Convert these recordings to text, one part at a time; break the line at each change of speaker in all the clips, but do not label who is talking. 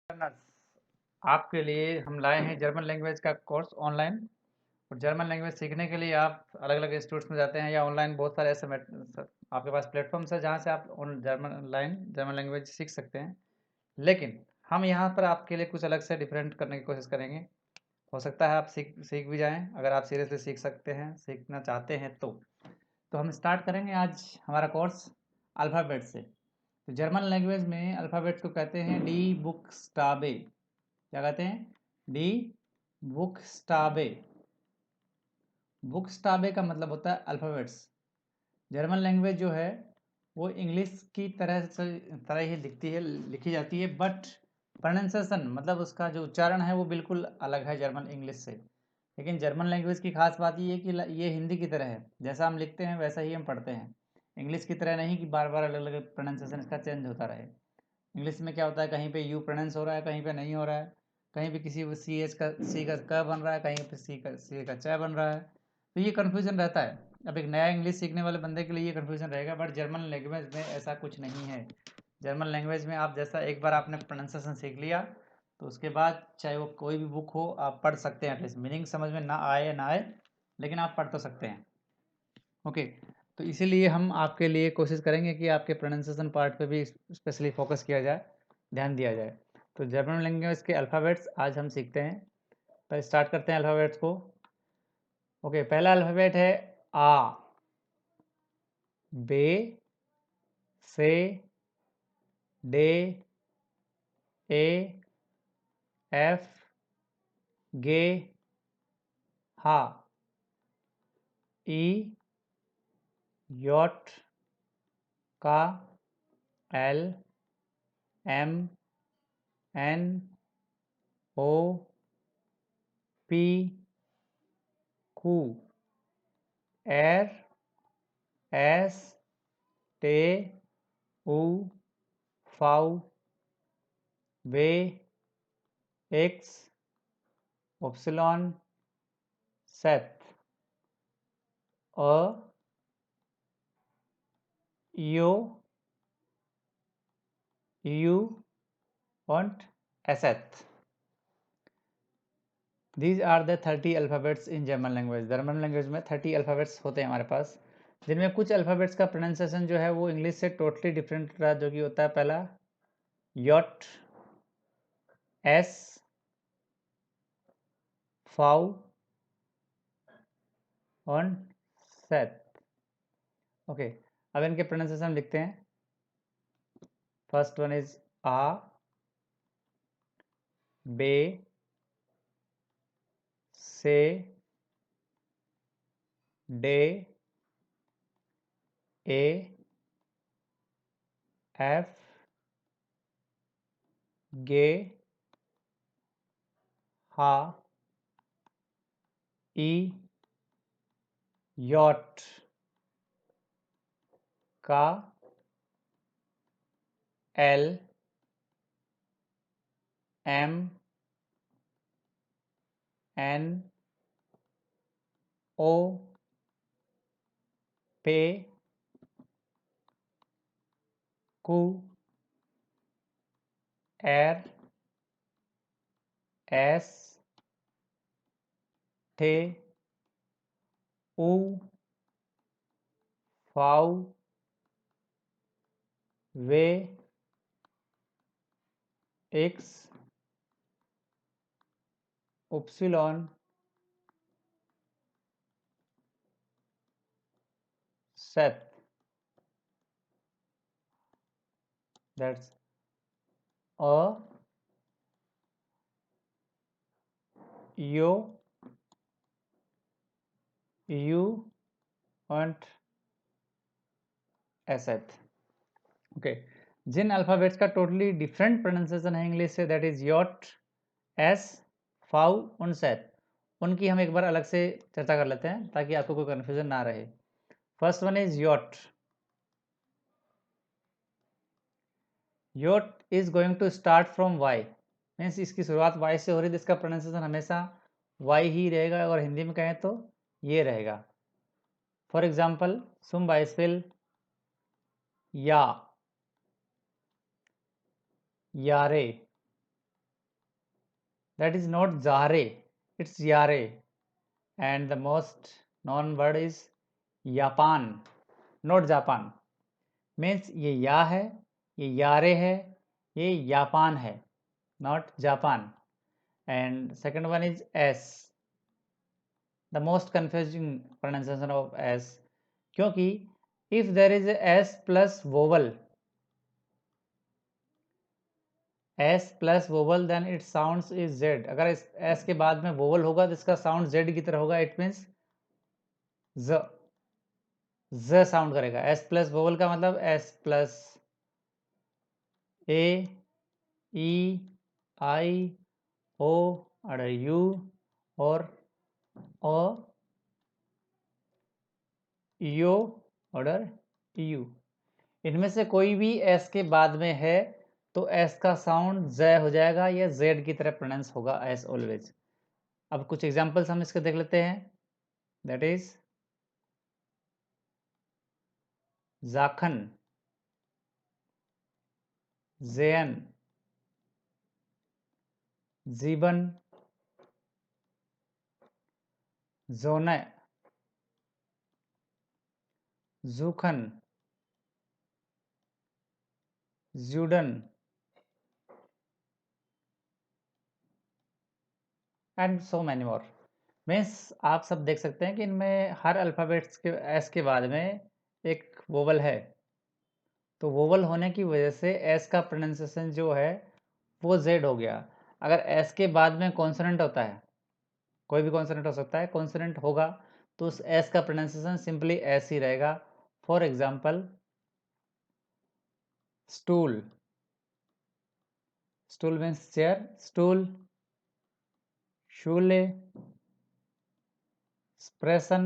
Learners, आपके लिए हम लाए हैं जर्मन लैंग्वेज का कोर्स ऑनलाइन। और जर्मन लैंग्वेज सीखने के लिए आप अलग अलग इंस्टीट्यूट्स में जाते हैं या ऑनलाइन बहुत सारे ऐसे आपके पास प्लेटफॉर्म्स है जहाँ से आप जर्मन लैंग्वेज सीख सकते हैं। लेकिन हम यहाँ पर आपके लिए कुछ अलग से डिफरेंट करने की कोशिश करेंगे। हो सकता है आप सीख भी जाएं, अगर आप सीरियसली सीख सकते हैं, सीखना चाहते हैं तो हम स्टार्ट करेंगे आज हमारा कोर्स अल्फ़ाबेट से। तो जर्मन लैंग्वेज में अल्फ़ाबेट्स को कहते हैं डी बुक्सटाबे। क्या कहते हैं? डी बुक्सटाबे। बुक्सटाबे का मतलब होता है अल्फ़ाबेट्स। जर्मन लैंग्वेज जो है वो इंग्लिश की तरह ही लिखी जाती है, बट प्रोनाउंसिएशन मतलब उसका जो उच्चारण है वो बिल्कुल अलग है जर्मन इंग्लिश से। लेकिन जर्मन लैंग्वेज की खास बात ये है कि ये हिंदी की तरह है, जैसा हम लिखते हैं वैसा ही हम पढ़ते हैं। इंग्लिश की तरह नहीं कि बार बार अलग अलग प्रोनाउंसिएशन इसका चेंज होता रहे। इंग्लिश में क्या होता है, कहीं पे यू प्रोनाउंस हो रहा है, कहीं पे नहीं हो रहा है, कहीं पे किसी सी एच का सी का क बन रहा है, कहीं पे सी का च बन रहा है। तो ये कन्फ्यूजन रहता है। अब एक नया इंग्लिश सीखने वाले बंदे के लिए ये कन्फ्यूजन रहेगा, बट जर्मन लैंग्वेज में ऐसा कुछ नहीं है। जर्मन लैंग्वेज में आप जैसा एक बार आपने प्रोनाउंसिएशन सीख लिया तो उसके बाद चाहे वो कोई भी बुक हो आप पढ़ सकते हैं। एटलीस्ट मीनिंग समझ में ना आए या ना आए, लेकिन आप पढ़ तो सकते हैं। ओके, तो इसीलिए हम आपके लिए कोशिश करेंगे कि आपके प्रोनाउंसिएशन पार्ट पे भी स्पेशली फोकस किया जाए, ध्यान दिया जाए। तो जर्मन लैंग्वेज के अल्फ़ाबेट्स आज हम सीखते हैं। पहले स्टार्ट करते हैं अल्फ़ाबेट्स को। ओके, पहला अल्फ़ाबेट है आ, बे, से, डे, ए, एफ, गे, हा, ई, यॉट, का, एल, एम, एन, ओ, पी, क्यू, एर, एस, टे, ऊ, फाउ, वे, एक्स, ओप्सिलॉन, सेथ, अ, ईओ, यू और एसेथ। These are the 30 alphabets in German language. German language में 30 अल्फ़ाबेट्स होते हैं हमारे पास, जिनमें कुछ अल्फ़ाबेट्स का प्रोनाउंसिएशन जो है वो इंग्लिश से टोटली डिफरेंट रहा, जो कि होता है पहला यॉट, एस, फाउ और सेथ। ओके, अब इनके प्रोनाउंसिएशन लिखते हैं। फर्स्ट वन इज आ, बे, से, डे, ए, एफ, गे, हा, ई, यॉट, का, एल, एम, एन, ओ, पे, कू, एर, एस, थे, ऊ, फाउ, वे, एक्स, उपसिलॉन, सेथ। दैट्स अ, यो, यू और एसेथ। ओके, जिन अल्फ़ाबेट्स का टोटली डिफरेंट प्रोनाउंसिएशन है इंग्लिश से, दैट इज यॉट, एस, फाउ और सेथ, उनकी हम एक बार अलग से चर्चा कर लेते हैं ताकि आपको कोई कन्फ्यूजन ना रहे। First one is yacht. Yacht is going to start from Y, means इसकी शुरुआत वाई से हो रही है, इसका प्रोनाउंसिएशन हमेशा वाई ही रहेगा। और हिंदी में कहें तो ये रहेगा। फॉर एग्जाम्पल सुम बाइस्पेल या, यारे, That is not Zahre, it's Yare. And the most known word is Japan, not Japan. Means ये या है, ये यारे है, ये जापान है, not Japan. And second one is S, the most confusing pronunciation of S, क्योंकि if there is a S plus vowel, S plus vowel then its sounds is Z. अगर इस S के बाद में vowel होगा तो इसका साउंड Z की तरह होगा. इट मीन्स Z साउंड करेगा. S प्लस vowel का मतलब S plus A, E, I, O और U और O, यो और U. इनमें से कोई भी S के बाद में है तो S का साउंड Z हो जाएगा या Z की तरह प्रोनाउंस होगा एज ऑलवेज. अब कुछ एग्जांपल्स हम इसके देख लेते हैं. दैट इज जाखन, ज़ेयन, ज़ीबन, ज़ोने, ज़ूखन, ज़्यूडन and so many more. Means आप सब देख सकते हैं कि इनमें हर अल्फ़ाबेट्स के एस के बाद में एक वोवल है. तो वोवल होने की वजह से एस का प्रोनाउंसिएशन जो है वो जेड हो गया. अगर एस के बाद में कॉन्सोनेंट होता है, कोई भी कॉन्सोनेंट हो सकता है, कॉन्सोनेंट होगा तो उस एस का प्रोनाउंसिएशन सिंपली एस ही रहेगा. For example stool, stool means chair, stool. शूले, स्प्रेशन,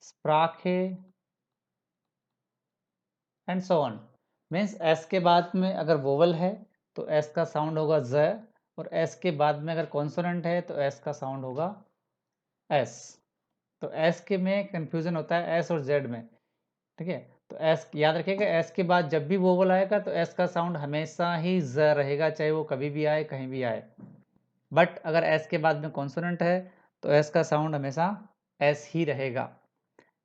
स्प्राखे and so on. Means S के बाद में अगर वोवल है तो एस का साउंड होगा ज, और एस के बाद में अगर कॉन्सोनेंट है तो एस का साउंड होगा एस. तो एस के में कंफ्यूजन होता है एस और जेड में. ठीक है, तो एस याद रखिएगा, एस के बाद जब भी वोवल आएगा तो एस का साउंड हमेशा ही ज रहेगा, चाहे वो कभी भी आए कहीं भी आए. बट अगर एस के बाद में कॉन्सोनेंट है तो एस का साउंड हमेशा एस ही रहेगा.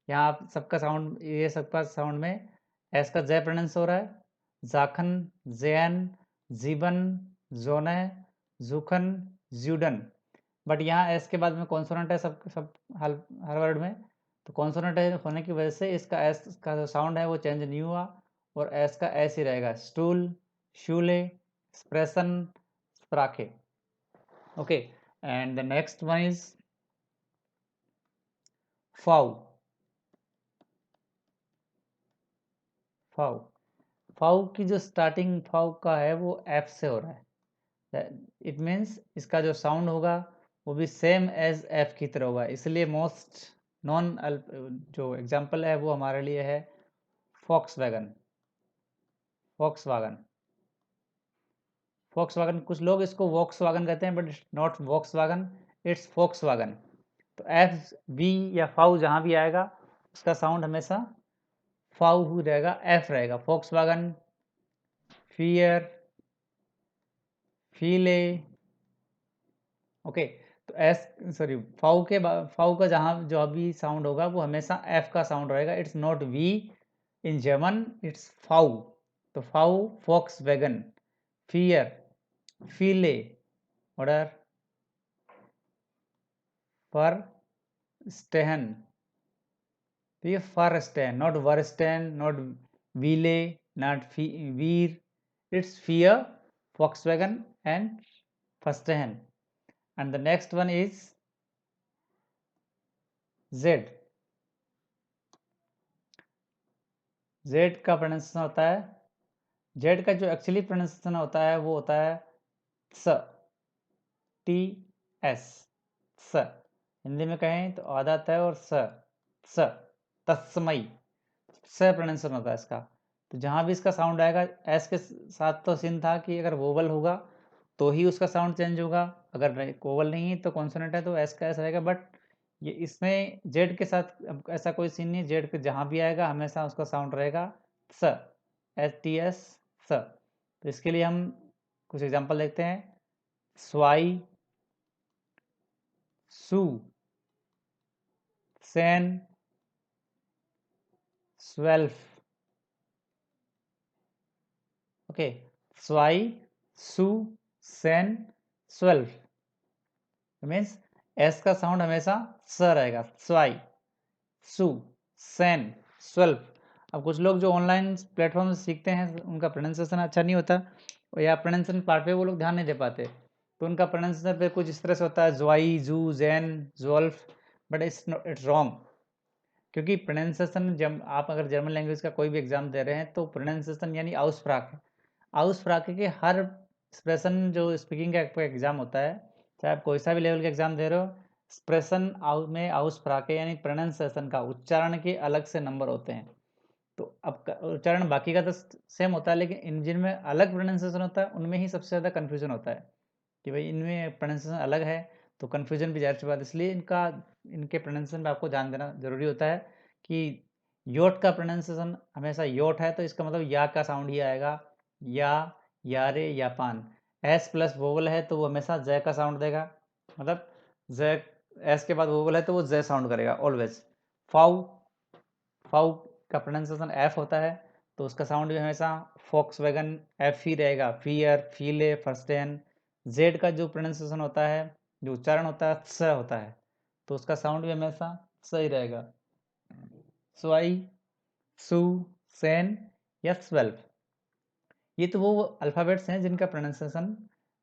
यहाँ आप सबका साउंड, ये सबका साउंड में एस का जय प्रोनाउंस हो रहा है. जाखन, जैन, जीबन, जोने, जूखन, ज्यूडन. बट यहाँ एस के बाद में कॉन्सोनेंट है सब हर वर्ड में. तो कॉन्सोनेंट होने की वजह से इसका एस का जो साउंड है वो चेंज नहीं हुआ और एस का एस ही रहेगा. स्टूल, शूले, स्प्रेशन, स्प्राखे. Okay, and the next one is फाउ. फाउ, फाउ की जो स्टार्टिंग फाउ का है वो एफ से हो रहा है. इट मीन्स इसका जो साउंड होगा वो भी सेम एज एफ की तरह होगा. इसलिए मोस्ट नॉन जो एग्जांपल है वो हमारे लिए है फॉक्सवैगन. फॉक्सवैगन, फॉक्सवैगन, कुछ लोग इसको वॉक्सवैगन कहते हैं but it's not Volkswagen, it's Volkswagen. तो एफ वी या फाउ जहाँ भी आएगा उसका साउंड हमेशा फाउ ही रहेगा, एफ रहेगा. फॉक्सवैगन, फियर, फीले. ओके, तो एस सॉरी फाउ के फाउ का जहाँ जो भी साउंड होगा वो हमेशा एफ का साउंड रहेगा. It's not V in German, it's फाउ. तो फाउ, फॉक्स वैगन, फियर, फीले और फर स्टेहन. तो ये फर स्टेन, नॉट वर स्टेन, नॉट वीले, नॉट वीर. इट्स फियर, फॉक्स वैगन एंड फस्टेहन. And the next one is Z. Z का प्रोनाउंसिएशन होता है, Z का जो एक्चुअली प्रोनाउंसिएशन होता है वो होता है स, टी एस, स. हिंदी में कहें तो आधा तय और स, तत्समई, स प्रोनाउंसिएशन होता है इसका. तो जहाँ भी इसका साउंड आएगा, एस के साथ तो सीन था कि अगर वोवल होगा तो ही उसका साउंड चेंज होगा, अगर वोवल नहीं है तो कॉन्सोनेंट है तो एस का एस रहेगा. बट ये इसमें जेड के साथ ऐसा कोई सीन नहीं. जेड पे जहाँ भी आएगा हमेशा उसका साउंड रहेगा स, एस टी एस, स. तो इसके लिए हम कुछ एग्जांपल देखते हैं। स्वाई, सू, सेन, स्वेल्फ। ओके, स्वाई, सू, सेन, स्वेल्फ मीन्स एस का साउंड हमेशा स रहेगा। स्वाई, सू, सेन, स्वेल्फ। अब कुछ लोग जो ऑनलाइन प्लेटफॉर्म से सीखते हैं उनका प्रोनाउंसिएशन अच्छा नहीं होता, या प्रोनाउंसिएशन पार्ट पे वो लोग ध्यान नहीं दे पाते, तो उनका प्रोनाउंसिएशन पे कुछ इस तरह से होता है, ज्वाई, जू, जैन, ज्वल्फ, बट इट्स रॉन्ग। क्योंकि प्रोनाउंसिएशन, जब आप अगर जर्मन लैंग्वेज का कोई भी एग्जाम दे रहे हैं तो प्रोनाउंसिएशन यानी आउसफ्राक है। आउसफ्राक के हर एक्सप्रेशन जो स्पीकिंग का एग्जाम होता है, चाहे आप कोई सा भी लेवल का एग्जाम दे रहे हो, एक्सप्रेशन में आउसफ्राके यानी प्रोनाउंसिएशन का उच्चारण के अलग से नंबर होते हैं। तो अब उच्चारण बाकी का तो सेम होता है, लेकिन इन जिनमें अलग प्रोनाउंसिएशन होता है उनमें ही सबसे ज़्यादा कन्फ्यूजन होता है कि भाई इनमें प्रोनाउंसिएशन अलग है, तो कन्फ्यूजन भी जाहिर सी बात। इसलिए इनके प्रोनाउंसिएशन पे आपको ध्यान देना जरूरी होता है कि योट का प्रोनाउंसिएशन हमेशा योट है तो इसका मतलब या का साउंड ही आएगा, या, यारे, यापान। एस प्लस वोवल है तो वो हमेशा जय का साउंड देगा, मतलब जय, एस के बाद वोवल है तो वो जय साउंड करेगा ऑलवेज। फाउ, फाउ का प्रोनाउंसिएशन एफ होता है तो उसका साउंड भी हमेशा फॉक्स वैगन एफ ही रहेगा। फियर, फीले, फर्स्टेन। जेड का जो प्रोनाउंसिएशन होता है, जो उच्चारण होता है, स होता है, तो उसका साउंड भी हमेशा सही रहेगा। स्वाई, सू, सेन या स्वेल्फ, ये तो वो अल्फ़ाबेट्स हैं जिनका प्रोनाउंसिएशन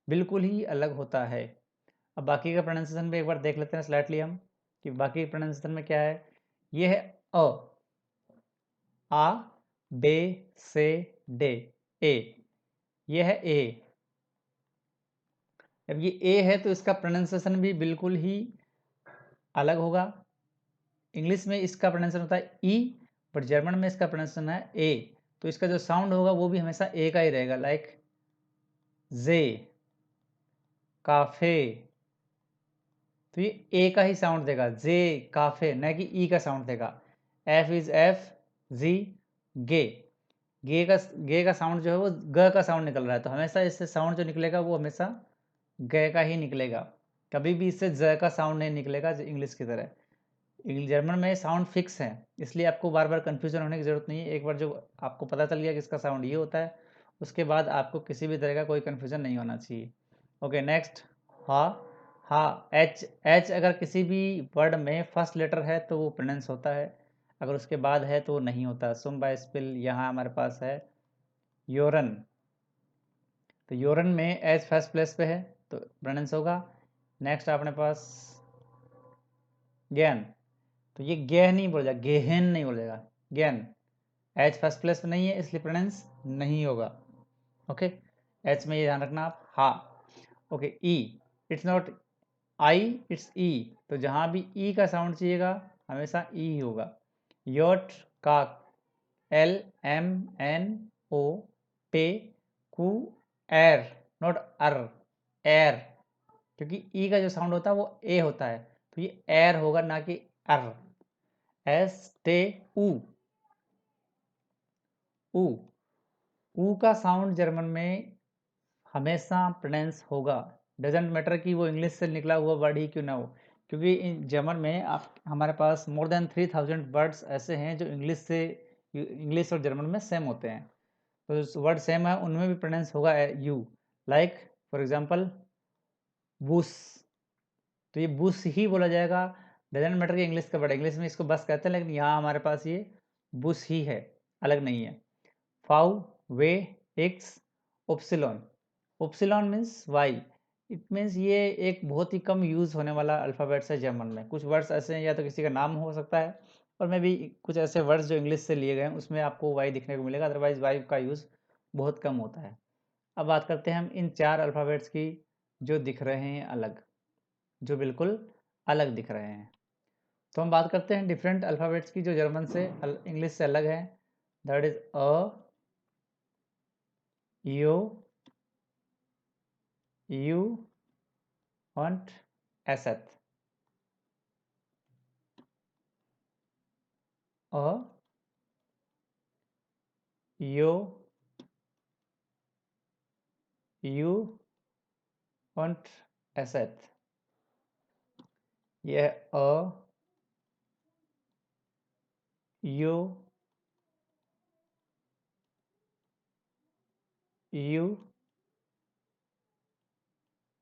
बिल्कुल ही अलग होता है। अब बाकी का प्रोनाउंसिएशन भी एक बार देख लेते हैं स्लाइटली हम, कि बाकी प्रोनाउंसिएशन में क्या है। ये है अ, आ, बे, से, डे, ए। ये है ए। अब ये ए है तो इसका प्रोनाउंसिएशन भी बिल्कुल ही अलग होगा। इंग्लिश में इसका प्रोनाउंसिएशन होता है ई, बट जर्मन में इसका प्रोनाउंसिएशन है ए। तो इसका जो साउंड होगा वो भी हमेशा ए का ही रहेगा, लाइक जे, काफे। तो ये ए का ही साउंड देगा, जे, काफे, न कि ई का साउंड देगा। एफ इज एफ, जी, गे। गे का साउंड जो है वो ग का साउंड निकल रहा है, तो हमेशा इससे साउंड जो निकलेगा वो हमेशा ग का ही निकलेगा, कभी भी इससे ज का साउंड नहीं निकलेगा इंग्लिश की तरह। जर्मन में साउंड फिक्स है, इसलिए आपको बार बार कन्फ्यूजन होने की ज़रूरत नहीं है। एक बार जो आपको पता चल गया कि इसका साउंड ये होता है, उसके बाद आपको किसी भी तरह का कोई कन्फ्यूजन नहीं होना चाहिए। Okay, next. हा, हा, एच। एच अगर किसी भी वर्ड में फर्स्ट लेटर है तो वो प्रोनाउंस होता है, अगर उसके बाद है तो वो नहीं होता। सुम बाय स्पिल, यहाँ हमारे पास है योरन, तो योरन में एच फर्स्ट प्लेस पे है तो प्रोनाउंस होगा। नेक्स्ट अपने पास ज्ञान, तो ये गेह नहीं बोला जाएगा, गेहन नहीं बोला जाएगा, ज्ञान। एच फर्स्ट प्लेस पे नहीं है इसलिए प्रोनाउंस नहीं होगा। ओके, एच में ये ध्यान रखना आप। हा, ओके। ई, इट्स नॉट आई, इट्स ई, तो जहाँ भी ई का साउंड चाहिएगा हमेशा ई ही होगा। योट का एल, एम, एन, ओ, पे, कू, एर, नॉट अर, एर, क्योंकि ई का जो साउंड होता है वो ए होता है, तो ये एर होगा ना कि अर। एस, टे, ऊ, ऊ, ऊ का साउंड जर्मन में हमेशा प्रोनाउंस होगा, डजेंट मैटर कि वो इंग्लिश से निकला हुआ वर्ड ही क्यों ना हो, क्योंकि इन जर्मन में आप हमारे पास मोर देन 3000 वर्ड्स ऐसे हैं जो इंग्लिश और जर्मन में सेम होते हैं, तो जो वर्ड सेम है उनमें भी प्रोनाउंस होगा you. Like for example Bush, तो ये बुश ही बोला जाएगा, डजेंट मैटर कि इंग्लिश का वर्ड, इंग्लिश में इसको बस कहते हैं, लेकिन यहाँ हमारे पास ये बुश ही है, अलग नहीं है। फाउ, वे, एक्स, ओप्सिलॉन। ओप्सिलॉन मीन्स वाई, इट मीन्स ये एक बहुत ही कम यूज़ होने वाला अल्फ़ाबेट्स है जर्मन में। कुछ वर्ड्स ऐसे हैं या तो किसी का नाम हो सकता है, और मे भी कुछ ऐसे वर्ड्स जो इंग्लिश से लिए गए हैं उसमें आपको वाई दिखने को मिलेगा, अदरवाइज वाई का यूज़ बहुत कम होता है। अब बात करते हैं हम इन 4 अल्फ़ाबेट्स की जो दिख रहे हैं अलग, जो बिल्कुल अलग दिख रहे हैं। तो हम बात करते हैं डिफरेंट अल्फ़ाबेट्स की जो जर्मन से इंग्लिश से अलग है। दैट इज अ, यो, यू und एसेथ। अ, यो, U und SZ, ये A, U, U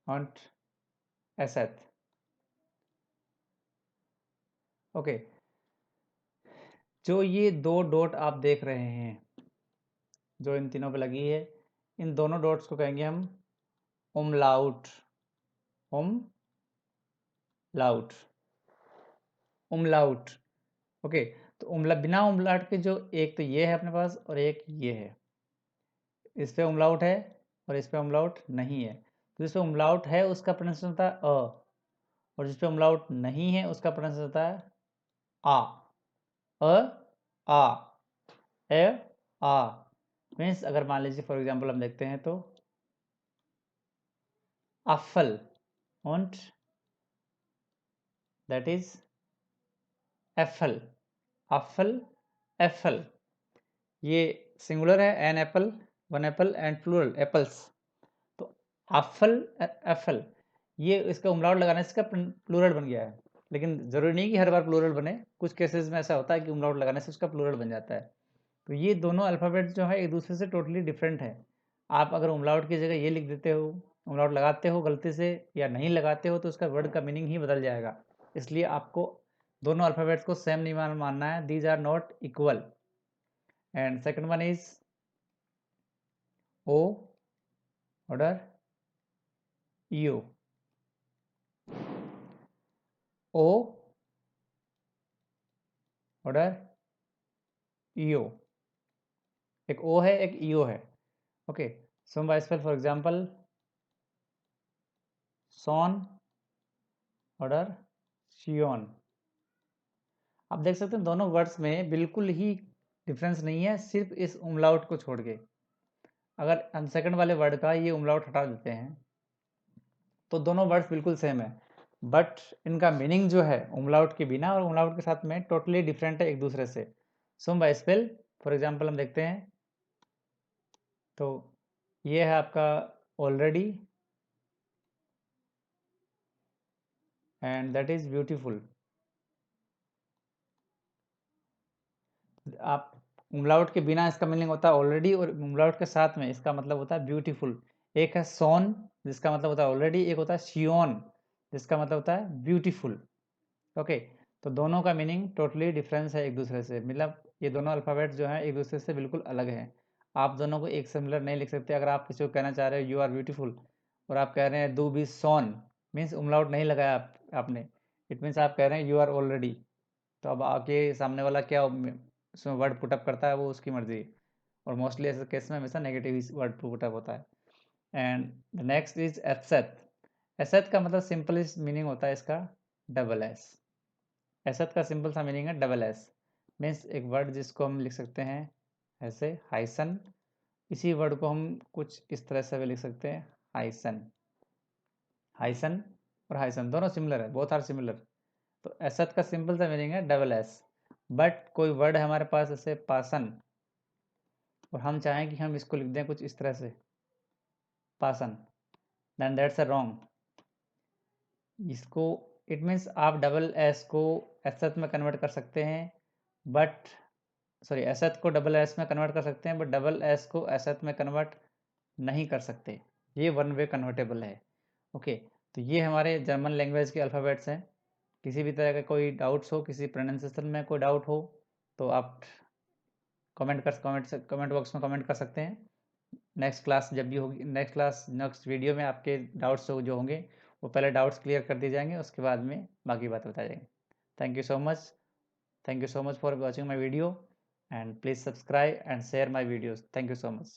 und SZ। Okay, जो ये दो डॉट आप देख रहे हैं जो इन तीनों पे लगी है, इन दोनों डॉट्स को कहेंगे हम उमलाउट, उमलाउट, उमलाउट। ओके, तो बिना उमलाउट के जो एक तो ये है अपने पास और एक ये है, इस पे उमलाउट है और इस पे उमलाउट नहीं है। तो जिस पे उमलाउट है उसका प्रोनाउंसिएशन होता है अ, और जिस पे उमलाउट नहीं है उसका प्रोनाउंसिएशन होता है आ, अ, आ, ए, आ। मीन्स अगर मान लीजिए फॉर एग्जांपल हम देखते हैं तो अफल und that is एफल, अफल, एफल। ये सिंगुलर है, an apple, one apple and plural apples. तो अफल, एफल, ये इसका उमलाउट लगाने से इसका प्लूरल बन गया है, लेकिन ज़रूरी नहीं कि हर बार प्लूरल बने, कुछ केसेस में ऐसा होता है कि उमलाउट लगाने से उसका प्लूरल बन जाता है। तो ये दोनों अल्फ़ाबेट जो है एक दूसरे से टोटली डिफरेंट है। आप अगर उमलाउट की जगह ये लिख देते हो, उमलाउट लगाते हो गलती से या नहीं लगाते हो, तो उसका वर्ड का मीनिंग ही बदल जाएगा। इसलिए आपको दोनों अल्फ़ाबेट्स को सेम नहीं मानना है, these are not equal. And second one is ओ ऑर्डर यू, ओ ऑर्डर यू, एक ओ है एक ईओ है। Okay, so by spell for example सॉन ऑर्डर शियोन। आप देख सकते हैं दोनों वर्ड्स में बिल्कुल ही डिफरेंस नहीं है, सिर्फ इस उमलाउट को छोड़ के। अगर हम सेकंड वाले वर्ड का ये उमलाउट हटा देते हैं तो दोनों वर्ड्स बिल्कुल सेम है, बट इनका मीनिंग जो है उमलाउट के बिना और उमलाउट के साथ में टोटली डिफरेंट है एक दूसरे से। सो बाय स्पेल फॉर एग्जांपल हम देखते हैं तो ये है आपका already and that is beautiful. आप उमलाउट के बिना इसका मीनिंग होता है ऑलरेडी, और उमलाउट के साथ में इसका मतलब होता है ब्यूटीफुल। एक है सोन जिसका मतलब होता है ऑलरेडी, एक होता है शियोन जिसका मतलब होता है ब्यूटीफुल। ओके, तो दोनों का मीनिंग टोटली डिफरेंस है एक दूसरे से, मतलब ये दोनों अल्फ़ाबेट जो हैं एक दूसरे से बिल्कुल अलग हैं। आप दोनों को एक सिमिलर नहीं लिख सकते। अगर आप किसी को कहना चाह रहे हो यू आर ब्यूटीफुल और आप कह रहे हैं डू बी सोन, मीन्स उमलाउट नहीं लगाया आपने, इट मीन्स आप कह रहे हैं यू आर ऑलरेडी। तो अब आके सामने वाला क्या उसमें वर्ड पुटअप करता है वो उसकी मर्जी, और मोस्टली ऐसे केस में हमेशा नेगेटिव वर्ड पुटअप होता है। And next is asset. Asset का मतलब सिंपल मीनिंग होता है इसका डबल एस। एसेट का सिंपल सा मीनिंग है डबल एस, मीन्स एक वर्ड जिसको हम लिख सकते हैं ऐसे हाइसन, इसी वर्ड को हम कुछ इस तरह से भी लिख सकते हैं हाइसन। हाइसन और हाइसन दोनों सिमिलर है, बोथ आर सिमिलर। तो एसेट का सिंपल सा मीनिंग है डबल एस। बट कोई वर्ड है हमारे पास जैसे पासन, और हम चाहें कि हम इसको लिख दें कुछ इस तरह से पासन, देन दैट्स अ रॉन्ग। इसको इट मीन्स आप डबल एस को एसेट में कन्वर्ट कर सकते हैं, बट सॉरी एसेट को डबल एस में कन्वर्ट कर सकते हैं, बट डबल एस को एसेट में कन्वर्ट नहीं कर सकते। ये वन वे कन्वर्टेबल है। ओके, तो ये हमारे जर्मन लैंग्वेज के अल्फ़ाबेट्स हैं। किसी भी तरह का कोई डाउट्स हो, किसी प्रोनाउंसिएशन में कोई डाउट हो, तो आप कमेंट बॉक्स में कमेंट कर सकते हैं। नेक्स्ट क्लास जब भी होगी, नेक्स्ट वीडियो में आपके डाउट्स जो होंगे वो पहले डाउट्स क्लियर कर दिए जाएंगे, उसके बाद में बाकी बात बताई जाएंगे। Thank you so much, thank you so much for watching my video, and please subscribe and share my videos. Thank you so much.